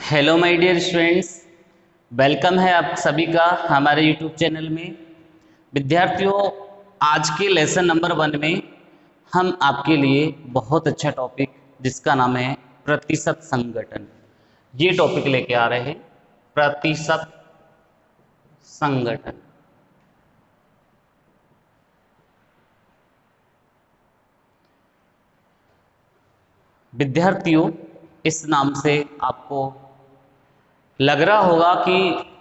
Hello my dear students, welcome है आप सभी का हमारे यूट्यूब चैनल में। विद्यार्थियों, आज के लेसन नंबर 1 में हम आपके लिए बहुत अच्छा टॉपिक जिसका नाम है प्रतिशत संगठन, ये टॉपिक लेके आ रहे हैं। प्रतिशत संगठन। विद्यार्थियों, इस नाम से आपको लग रहा होगा कि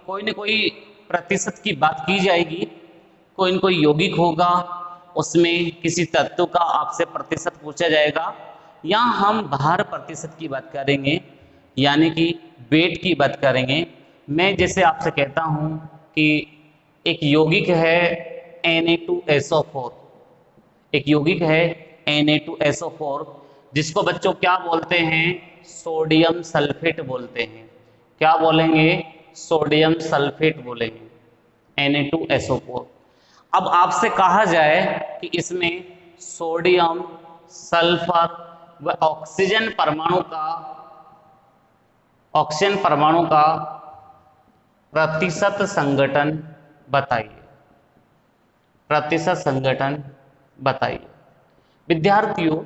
कोई न कोई प्रतिशत की बात की जाएगी, कोई न कोई यौगिक होगा, उसमें किसी तत्व का आपसे प्रतिशत पूछा जाएगा, या हम भार प्रतिशत की बात करेंगे, यानी कि वेट की बात करेंगे। मैं जैसे आपसे कहता हूँ कि एक यौगिक है Na2SO4, एक यौगिक है Na2SO4, जिसको बच्चों क्या बोलते हैं? सोडियम सल्फेट बोलते हैं। क्या बोलेंगे? सोडियम सल्फेट बोलेंगे, Na2SO4। अब आपसे कहा जाए कि इसमें सोडियम, सल्फर व ऑक्सीजन परमाणु का प्रतिशत संगठन बताइए। प्रतिशत संगठन बताइए। विद्यार्थियों,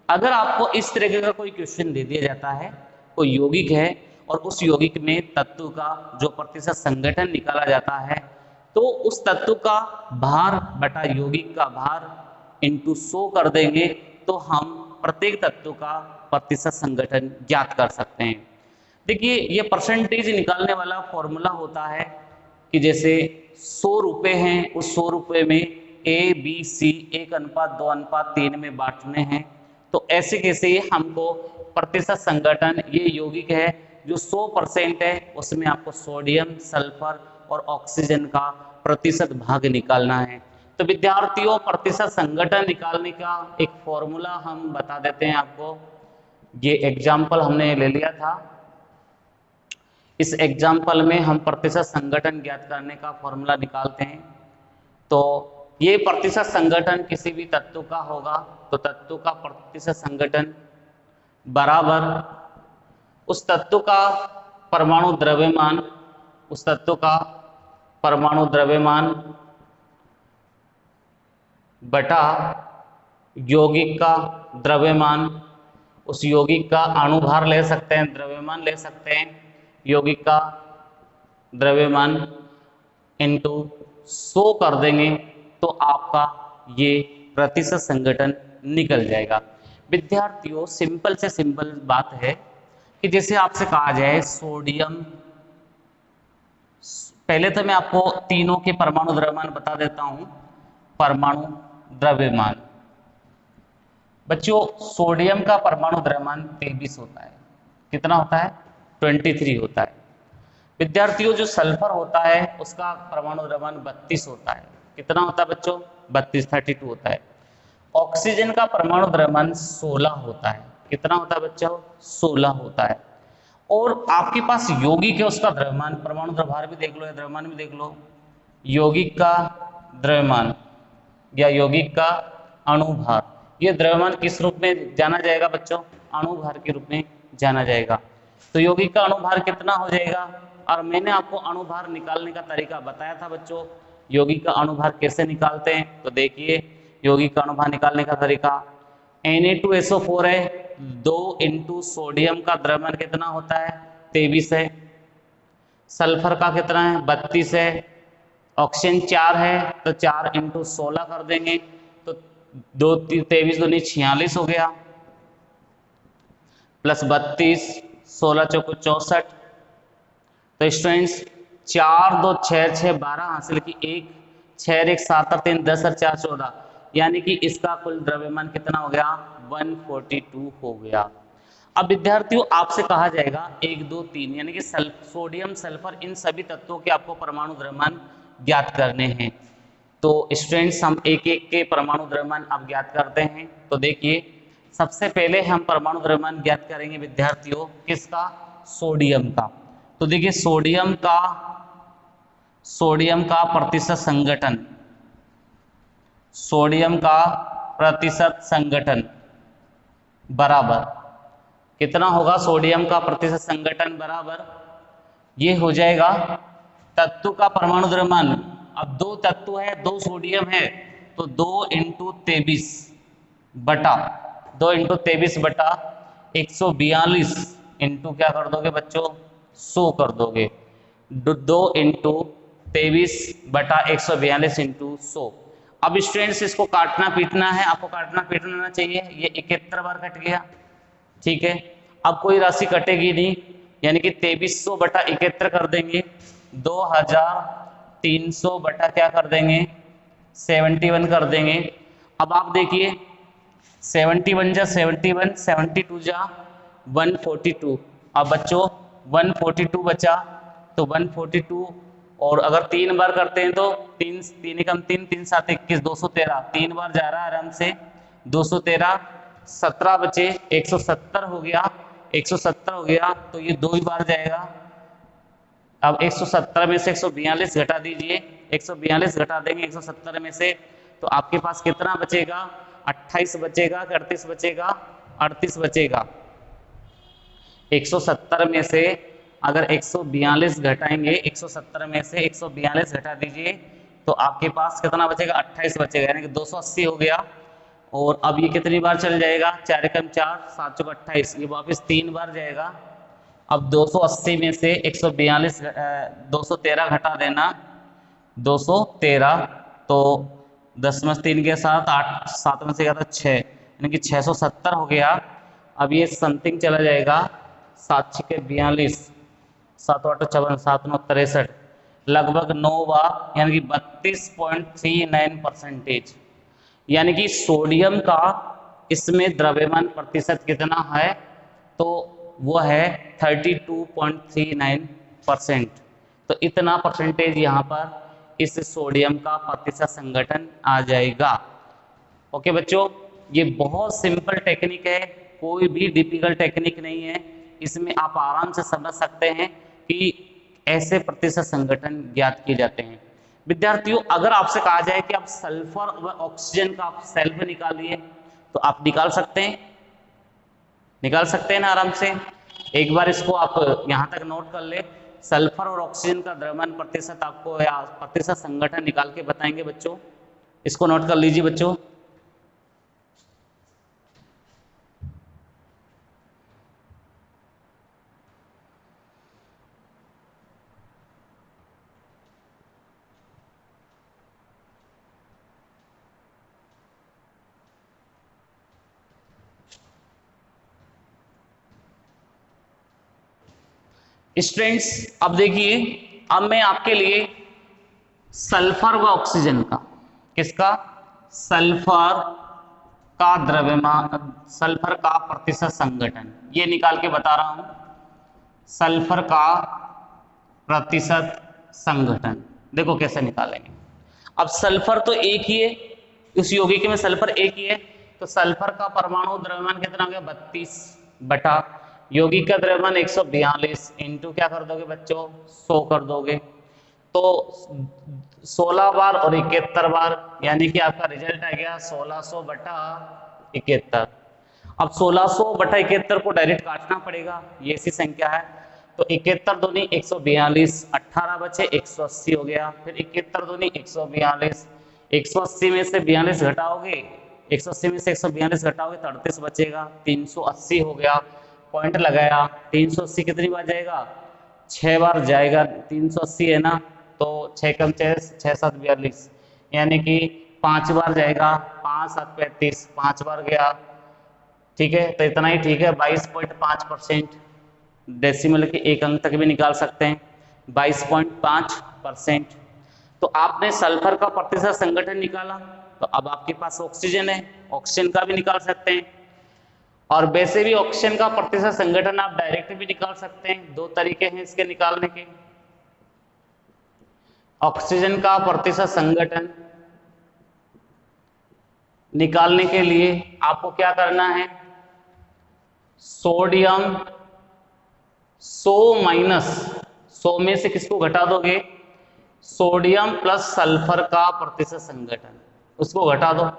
अगर आपको इस तरीके का कोई क्वेश्चन दे दिया जाता है, कोई यौगिक है और उस यौगिक में तत्व का जो प्रतिशत संगठन निकाला जाता है, तो उस तत्व का भार बटा यौगिक का भार इंटू 100 कर देंगे, तो हम प्रत्येक तत्व का प्रतिशत संगठन ज्ञात कर सकते हैं। देखिए, ये परसेंटेज निकालने वाला फॉर्मूला होता है कि जैसे 100 रुपये हैं, उस 100 रुपये में ABC 1:2:3 में बांटने हैं, तो ऐसे कैसे हमको प्रतिशत संगठन, ये यौगिक है जो 100% है, उसमें आपको सोडियम, सल्फर और ऑक्सीजन का प्रतिशत भाग निकालना है। तो विद्यार्थियों, प्रतिशत संगठन निकालने का एक फॉर्मूला हम बता देते हैं आपको। ये एग्जाम्पल हमने ले लिया था। इस एग्जाम्पल में हम प्रतिशत संगठन ज्ञात करने का फॉर्मूला निकालते हैं। तो ये प्रतिशत संगठन किसी भी तत्व का होगा, तो तत्व का प्रतिशत संगठन बराबर उस तत्व का परमाणु द्रव्यमान, उस तत्व का परमाणु द्रव्यमान बटा यौगिक का द्रव्यमान। उस यौगिक का अणुभार ले सकते हैं, द्रव्यमान ले सकते हैं, यौगिक का द्रव्यमान इंटू 100 कर देंगे, तो आपका ये प्रतिशत संगठन निकल जाएगा। विद्यार्थियों, सिंपल से सिंपल बात है कि जैसे आपसे कहा जाए सोडियम, पहले तो मैं आपको तीनों के परमाणु द्रव्यमान बता देता हूं। परमाणु द्रव्यमान बच्चों, सोडियम का परमाणु द्रव्यमान 23 होता है। कितना होता है? 23 होता है। विद्यार्थियों, जो सल्फर होता है उसका परमाणु द्रव्यमान 32 होता है। कितना होता है बच्चों? 32 होता है। ऑक्सीजन का परमाणु द्रव्यमान 16 होता है। कितना होता है बच्चों? 16 होता है। और आपके पास यौगिक है, उसका द्रव्यमान, परमाणु द्रव्यभार भी देख लो या द्रव्यमान भी देख लो। यौगिक का द्रव्यमान या यौगिक का अणुभार, ये द्रव्यमान किस रूप में जाना जाएगा बच्चों? अणुभार के रूप में जाना जाएगा। तो यौगिक का अणुभार कितना हो जाएगा? और मैंने आपको अणुभार निकालने का तरीका बताया था बच्चों। यौगिक का अणुभार कैसे निकालते हैं, तो देखिए, यौगिक का अणुभार निकालने का तरीका, Na2SO4 है, 2 इंटू सोडियम का द्रव्यमान कितना होता है? 23 है। सल्फर का कितना है? 32 है। ऑक्सीजन 4 है, तो 4 इंटू 16 कर देंगे, तो 2 23 दूनी 46 हो गया, प्लस 32, 16 चौको 64। तो स्टूडेंट्स, 4 2 6 6 12 हासिल की, 1 6 1 7 और 3 10 और 4 14, यानी कि इसका कुल द्रव्यमान कितना हो गया? 142 हो गया। अब विद्यार्थियों, आपसे कहा जाएगा 1 2 3, यानी कि सोडियम, सल्फर, इन सभी तत्वों के आपको परमाणु द्रव्यमान ज्ञात करने हैं। तो स्टूडेंट्स, हम एक एक के परमाणु द्रव्यमान अब ज्ञात करते हैं। तो देखिए, सबसे पहले हम परमाणु द्रव्यमान ज्ञात करेंगे विद्यार्थियों, किसका? सोडियम का। तो देखिए, सोडियम का प्रतिशत संगठन, सोडियम का प्रतिशत संगठन बराबर कितना होगा सोडियम का प्रतिशत संगठन बराबर, ये हो जाएगा तत्व का परमाणु द्रव्यमान। अब दो तत्व है, दो सोडियम है, तो 2 × 23 बटा 142 इंटू क्या कर दोगे बच्चों, 100 कर दोगे। 2 × 23 बटा 142 इंटू 100। अब स्टूडेंट्स इसको काटना पीटना है, आपको काटना पीटना चाहिए। ये 71 बार कट गया, ठीक है। अब कोई राशि कटेगी नहीं, यानी कि 2300 बटा 71 कर देंगे, 2300 बटा क्या कर देंगे, 71 कर देंगे। अब आप देखिए 71 जा 71, 72 जा 142। अब बच्चों 142 बचा, तो 142 और अगर 3 बार करते हैं तो 3 3 एकम 3 3 7 21 213, 3 बार जा रहा है आराम से, 213 17 बचे, 170 हो गया, 170 हो गया, तो ये 2 ही बार जाएगा। अब 170 में से 142 घटा दीजिए, 142 घटा देंगे 170 में से, तो आपके पास कितना बचेगा, 28 बचेगा कि 38 बचेगा, 38 बचेगा। 170 में से अगर 142 घटाएंगे, 170 में से 142 घटा दीजिए, तो आपके पास कितना बचेगा, 28 बचेगा, यानी कि 280 हो गया। और अब ये कितनी बार चल जाएगा, 4 एकम 4 7 चौक 28, ये वापस 3 बार जाएगा। अब 280 में से 142 213 घटा देना, 213, तो 10 में 3 के साथ 8, 7 में से क्या था 6, यानी कि 670 हो गया। अब ये समथिंग चला जाएगा, 7 6 42, 7 8 54, 7 9 63, लगभग 9 बार, यानी कि 32.39%। यानी कि सोडियम का इसमें द्रव्यमान प्रतिशत कितना है, तो वो है 32.39%। तो इतना परसेंटेज यहाँ पर इस सोडियम का प्रतिशत संगठन आ जाएगा। ओके बच्चों, ये बहुत सिंपल टेक्निक है, कोई भी डिफिकल्ट टेक्निक नहीं है। इसमें आप आराम से समझ सकते हैं कि ऐसे प्रतिशत संगठन ज्ञात किए जाते हैं। विद्यार्थियों, अगर आपसे कहा जाए कि आप सल्फर व ऑक्सीजन का आप सेल्फ निकालिए, तो आप निकाल सकते हैं, निकाल सकते हैं ना आराम से। एक बार इसको आप यहाँ तक नोट कर ले, सल्फर और ऑक्सीजन का द्रव्यमान प्रतिशत आपको या प्रतिशत संगठन निकाल के बताएंगे बच्चों, इसको नोट कर लीजिए बच्चों। स्टूडेंट्स अब देखिए, अब मैं आपके लिए सल्फर व ऑक्सीजन का, किसका, सल्फर का द्रव्यमान, सल्फर का प्रतिशत संगठन, ये निकाल के बता रहा हूं। सल्फर का प्रतिशत संगठन देखो कैसे निकालेंगे। अब सल्फर तो एक ही है, उस यौगिक में सल्फर एक ही है, तो सल्फर का परमाणु द्रव्यमान कितना हो गया, 32 बटा यौगिक का द्रव्यमान 142 इंटू क्या कर दोगे बच्चों, 100 कर दोगे, तो 16 बार और 71 बार, यानी कि आपका रिजल्ट आ गया 1600 बटा 71। अब 1600 बटा 71 को डायरेक्ट काटना पड़ेगा, ये ऐसी संख्या है, तो 71 दूनी 142, 18 बचे 180 हो गया, फिर 71 दूनी 142, 180 में से 42 घटाओगे, 180 में से 142 घटाओगे तो 38 बचेगा, 380 हो गया, पॉइंट लगाया। 380 कितनी बार जाएगा, 6 बार जाएगा, 380 है ना, तो 6 कम 6 6 7 42, यानी कि 5 बार जाएगा, 5 7 35, 5 बार गया, ठीक है, तो इतना ही ठीक है। 22.5%, डेसिमल के एक अंक तक भी निकाल सकते हैं, 22.5%। तो आपने सल्फर का प्रतिशत संगठन निकाला, तो अब आपके पास ऑक्सीजन है, ऑक्सीजन का भी निकाल सकते हैं। और वैसे भी ऑक्सीजन का प्रतिशत संगठन आप डायरेक्ट भी निकाल सकते हैं, 2 तरीके हैं इसके निकालने के। ऑक्सीजन का प्रतिशत संगठन निकालने के लिए आपको क्या करना है, सोडियम 100 माइनस 100 में से किसको घटा दोगे, सोडियम प्लस सल्फर का प्रतिशत संगठन, उसको घटा दो।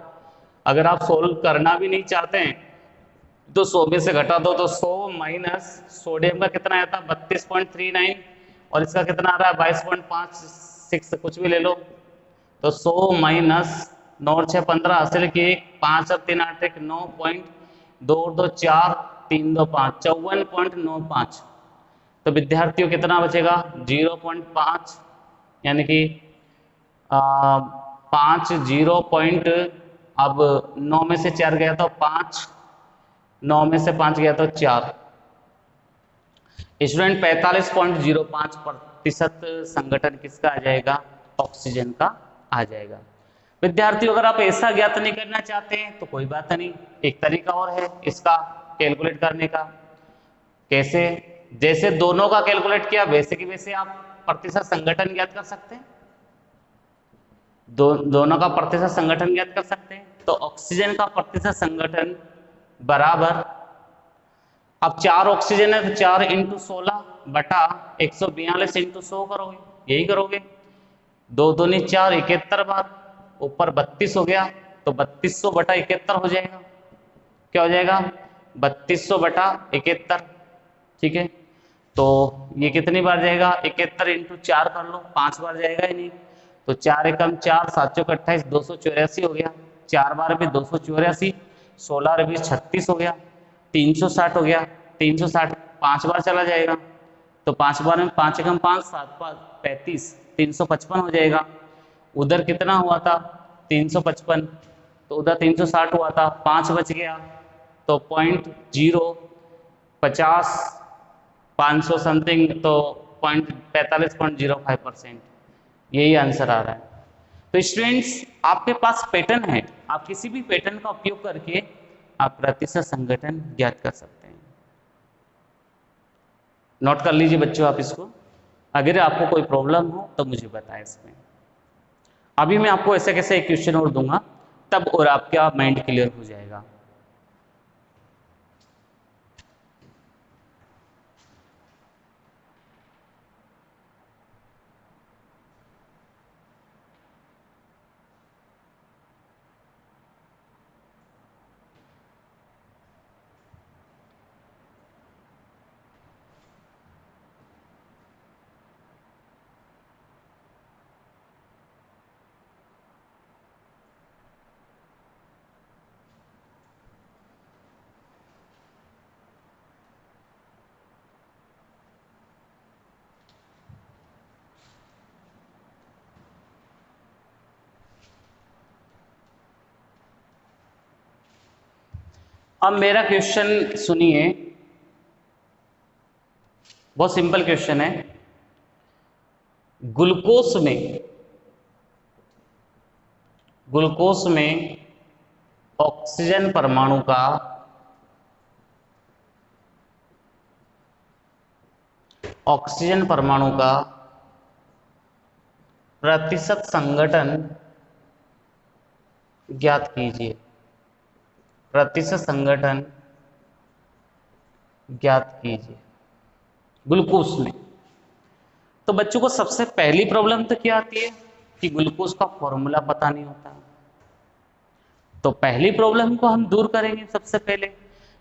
अगर आप सोल्व करना भी नहीं चाहते हैं तो 100 में से घटा दो तो 100 माइनस सोडियम का कितना आया था 32.39 और इसका कितना आ रहा है 22.56 कुछ भी ले लो। तो 100 माइनस 9 और 6 15 हासिल की 1 5 और 3 8 1 9.2 4 3 2 5 54.95। तो विद्यार्थियों कितना बचेगा 0.5 यानी कि 5 0 पॉइंट। अब 9 में से 4 गया तो 5, 9 में से 5 गया तो 4। स्टूडेंट 45.05% संगठन किसका आ जाएगा ऑक्सीजन का आ जाएगा। विद्यार्थियों अगर आप ऐसा ज्ञात नहीं करना चाहते हैं तो कोई बात नहीं, एक तरीका और है इसका कैलकुलेट करने का। कैसे? जैसे दोनों का कैलकुलेट किया वैसे की वैसे आप प्रतिशत संगठन ज्ञात कर सकते हैं। दोनों का प्रतिशत संगठन ज्ञात कर सकते हैं। तो ऑक्सीजन का प्रतिशत संगठन बराबर, अब 4 ऑक्सीजन है तो 4 इंटू 16 बटा 142 इंटू 100 करोगे, यही करोगे। 2 दूनी 4 71 बार, ऊपर 32 हो गया तो 3200 बटा 71 हो जाएगा। क्या हो जाएगा 3200 बटा 71। ठीक है, तो ये कितनी बार जाएगा 71 इंटू 4 कर लो, 5 बार जाएगा ही नहीं। तो 4 एकम 4 7 चौक 28 284 हो गया, 4 बार भी 284, 16 और 20 36 हो गया, 360 हो गया। 360 5 बार चला जाएगा तो 5 बार में 5 एकम 5 7 5 35 355 हो जाएगा। उधर कितना हुआ था 355, तो उधर 360 हुआ था, 5 बच गया तो 0.50 500 समथिंग, तो 45.05%, यही आंसर आ रहा है। तो स्टूडेंट्स आपके पास पैटर्न है, आप किसी भी पैटर्न का उपयोग करके आप प्रतिशत संगठन ज्ञात कर सकते हैं। नोट कर लीजिए बच्चों आप इसको, अगर आपको कोई प्रॉब्लम हो तो मुझे बताएं इसमें। अभी मैं आपको ऐसे कैसे एक क्वेश्चन और दूंगा तब और आपका माइंड क्लियर हो जाएगा। अब मेरा क्वेश्चन सुनिए, बहुत सिंपल क्वेश्चन है। ग्लूकोज में ऑक्सीजन परमाणु का प्रतिशत संगठन ज्ञात कीजिए। प्रतिशत संगठन ज्ञात कीजिए ग्लूकोज में। तो बच्चों को सबसे पहली प्रॉब्लम तो क्या आती है कि ग्लूकोज का फॉर्मूला पता नहीं होता। तो पहली प्रॉब्लम को हम दूर करेंगे। सबसे पहले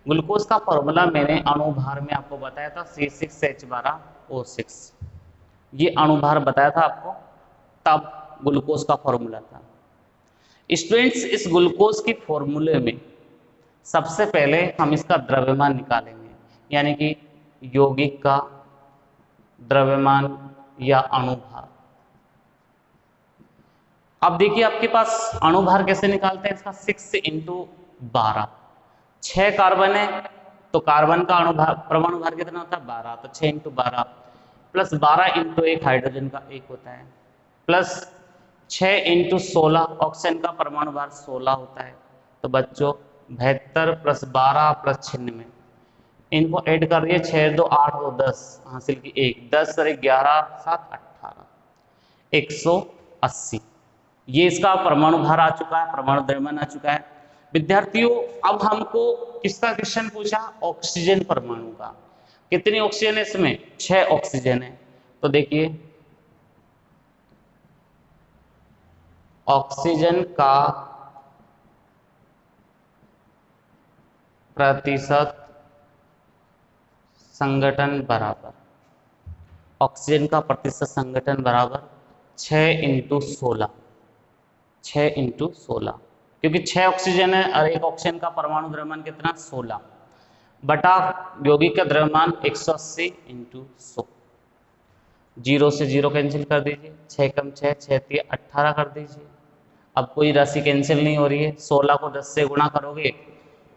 ग्लूकोज का फॉर्मूला मैंने अणुभार में आपको बताया था C6H12O6, ये अणुभार बताया था आपको, तब ग्लूकोज का फॉर्मूला था। स्टूडेंट्स इस ग्लूकोज के फॉर्मूले में सबसे पहले हम इसका द्रव्यमान निकालेंगे, यानी कि यौगिक का द्रव्यमान या अणुभार। अब देखिए आपके पास अणुभार कैसे निकालते हैं इसका, 6 इंटू 12, 6 कार्बन है तो कार्बन का अणुभार परमाणु भार कितना होता है 12, तो 6 इंटू 12 प्लस 12 इंटू 1 हाइड्रोजन का 1 होता है, प्लस 6 इंटू 16 ऑक्सीजन का परमाणु भार 16 होता है। तो बच्चों 72 प्लस 12 प्लस 96, इनको ऐड कर दिए, 6 2 8 2 10 हासिल की 1 10 और 11 7 18 180, ये इसका परमाणु भार आ चुका है, परमाणु द्रव्यमान आ चुका है। विद्यार्थियों अब हमको किसका क्वेश्चन पूछा, ऑक्सीजन परमाणु का। कितनी ऑक्सीजन है इसमें 6 ऑक्सीजन है। तो देखिए ऑक्सीजन का प्रतिशत संगठन बराबर, ऑक्सीजन का प्रतिशत संगठन बराबर 6 × 16, 6 × 16, क्योंकि 6 ऑक्सीजन है और एक ऑक्सीजन का परमाणु द्रव्यमान कितना 16 बटा यौगिक का द्रव्यमान 180 × 100। 0 से 0 कैंसिल कर दीजिए, 6 कम 6, 6 3 18 कर दीजिए। अब कोई राशि कैंसिल नहीं हो रही है, 16 को 10 से गुणा करोगे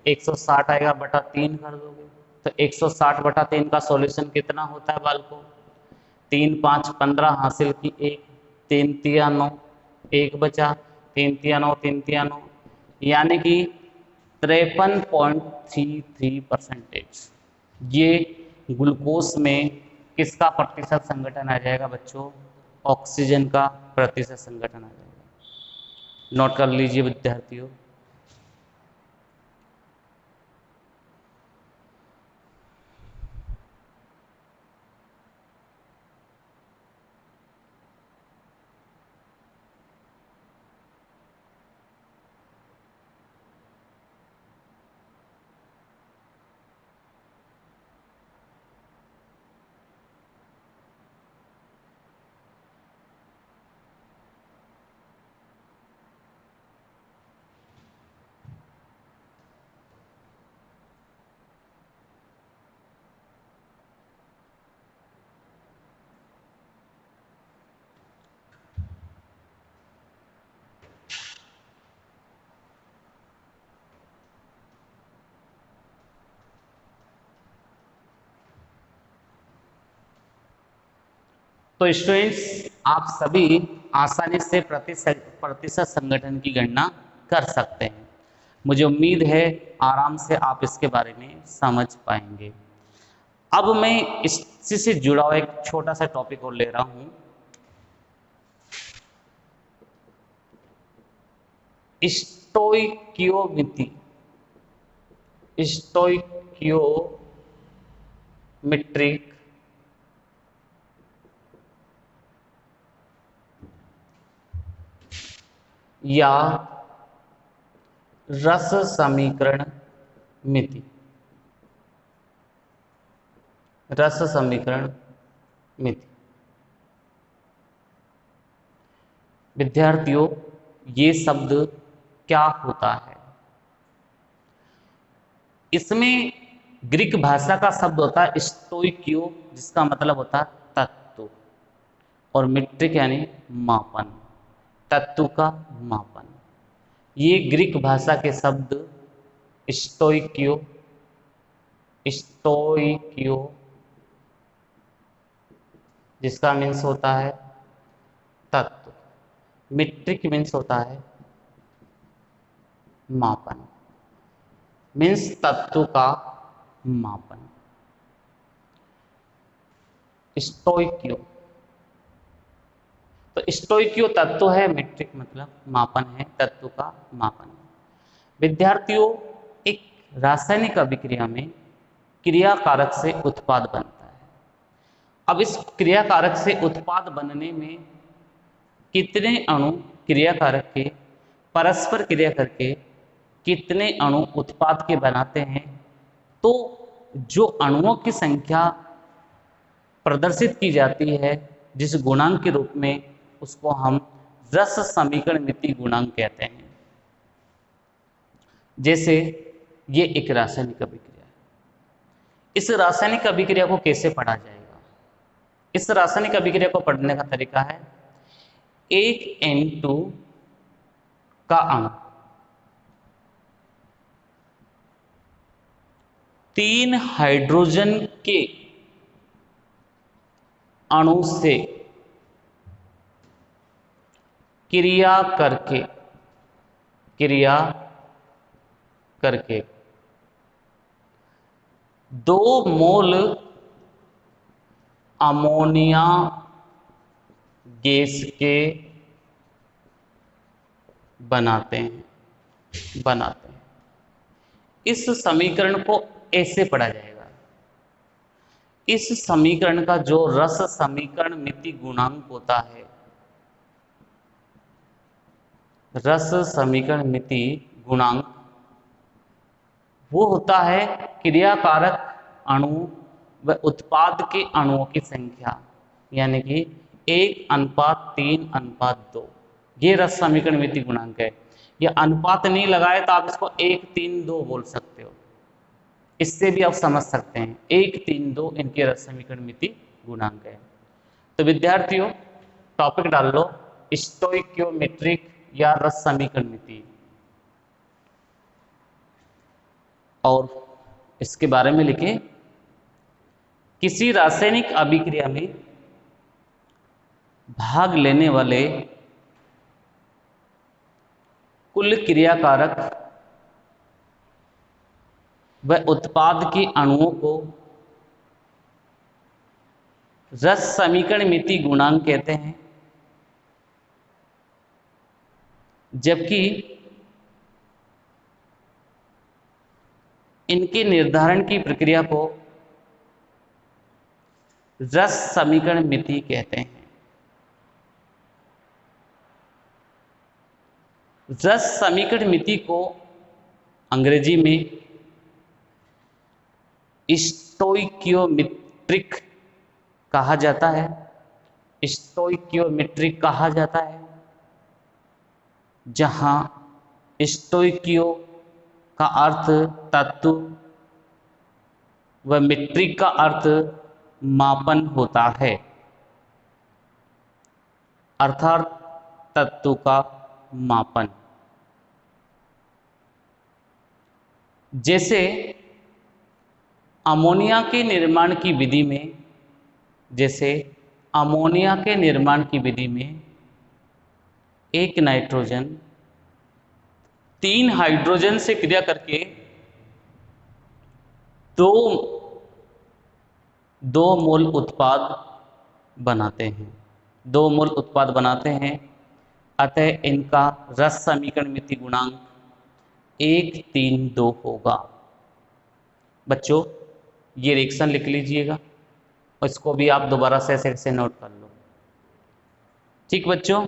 160 आएगा बटा 3 कर दोगे, तो 160 बटा 3 का सॉल्यूशन कितना होता है बालको, 3 5 15 हासिल की 1, 3 3 9, 1 बचा, 3 3 9, 3 3 9, यानी कि 53.33%। ये ग्लूकोज में किसका प्रतिशत संगठन आ जाएगा बच्चों, ऑक्सीजन का प्रतिशत संगठन आ जाएगा। नोट कर लीजिए विद्यार्थियों। तो स्टूडेंट्स, आप सभी आसानी से प्रतिशत संगठन की गणना कर सकते हैं। मुझे उम्मीद है आराम से आप इसके बारे में समझ पाएंगे। अब मैं इसी से जुड़ा हुआ एक छोटा सा टॉपिक और ले रहा हूं, स्टोइकियोमेट्री, स्टोइकियोमेट्रिक या रस समीकरण मिति, रस समीकरण मिति। विद्यार्थियों, ये शब्द क्या होता है? इसमें ग्रीक भाषा का शब्द होता है स्टोइकियो, जिसका मतलब होता है तत्व, और मीट्रिक यानी मापन, तत्व का मापन। ये ग्रीक भाषा के शब्द स्टोइकियो, स्टोइकियो जिसका मीन्स होता है तत्व, मीट्रिक मीन्स होता है मापन, मीन्स तत्व का मापन। स्टोइकियो, तो स्टोइकियो तत्व है, मीट्रिक मतलब मापन है, तत्व का मापन। विद्यार्थियों, एक रासायनिक अभिक्रिया में क्रिया कारक से उत्पाद बनता है। अब इस क्रिया कारक से उत्पाद बनने में कितने अणु क्रिया कारक के परस्पर क्रिया करके कितने अणु उत्पाद के बनाते हैं, तो जो अणुओं की संख्या प्रदर्शित की जाती है जिस गुणांक के रूप में, उसको हम रस समीकरण मिति गुणांक कहते हैं। जैसे ये एक रासायनिक अभिक्रिया है, इस रासायनिक अभिक्रिया को कैसे पढ़ा जाएगा? इस रासायनिक अभिक्रिया को पढ़ने का तरीका है, एक N2 का अणु 3 हाइड्रोजन के अणु से क्रिया करके 2 मोल अमोनिया गैस के बनाते हैं। इस समीकरण को ऐसे पढ़ा जाएगा, इस समीकरण का जो रस समीकरण मिति गुणांक होता है, रस समीकरण मिति गुणांक वो होता है क्रियाकारक अणु व उत्पाद के अणुओं की संख्या, यानी कि 1:3:2। ये रस समीकरण मिति गुणांक है। ये अनुपात नहीं लगाए तो आप इसको 1:3:2 बोल सकते हो, इससे भी आप समझ सकते हैं 1:3:2 इनके रस समीकरण मिति गुणांक है। तो विद्यार्थियों टॉपिक डाल लो स्टोइकियोमेट्रिक या रस समीकरण मिति, और इसके बारे में लिखें किसी रासायनिक अभिक्रिया में भाग लेने वाले कुल क्रियाकारक व उत्पाद के अणुओं को रस समीकरण मिति गुणांक कहते हैं, जबकि इनके निर्धारण की प्रक्रिया को रस समीकरण मिति कहते हैं। रस समीकरण मिति को अंग्रेजी में स्टोइकियोमेट्रिक कहा जाता है। स्टोइकियोमेट्रिक कहा जाता है, जहां स्टोइकियो का अर्थ तत्व व मीट्रिक का अर्थ मापन होता है, अर्थात तत्व का मापन। जैसे अमोनिया के निर्माण की विधि में, एक नाइट्रोजन 3 हाइड्रोजन से क्रिया करके दो मोल उत्पाद बनाते हैं। अतः इनका रस समीकरण मिति गुणांक 1:3:2 होगा। बच्चों ये रिएक्शन लिख लीजिएगा, इसको भी आप दोबारा से ऐसे नोट कर लो। ठीक बच्चों,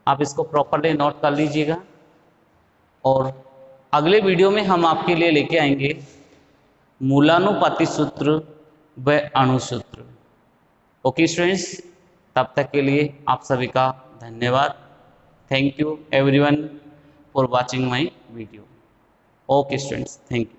आप इसको प्रॉपरली नोट कर लीजिएगा, और अगले वीडियो में हम आपके लिए लेके आएंगे मूलानुपाती सूत्र व अणुसूत्र। ओके स्टूडेंट्स, तब तक के लिए आप सभी का धन्यवाद। Thank you everyone for watching my video. Okay students, thank you.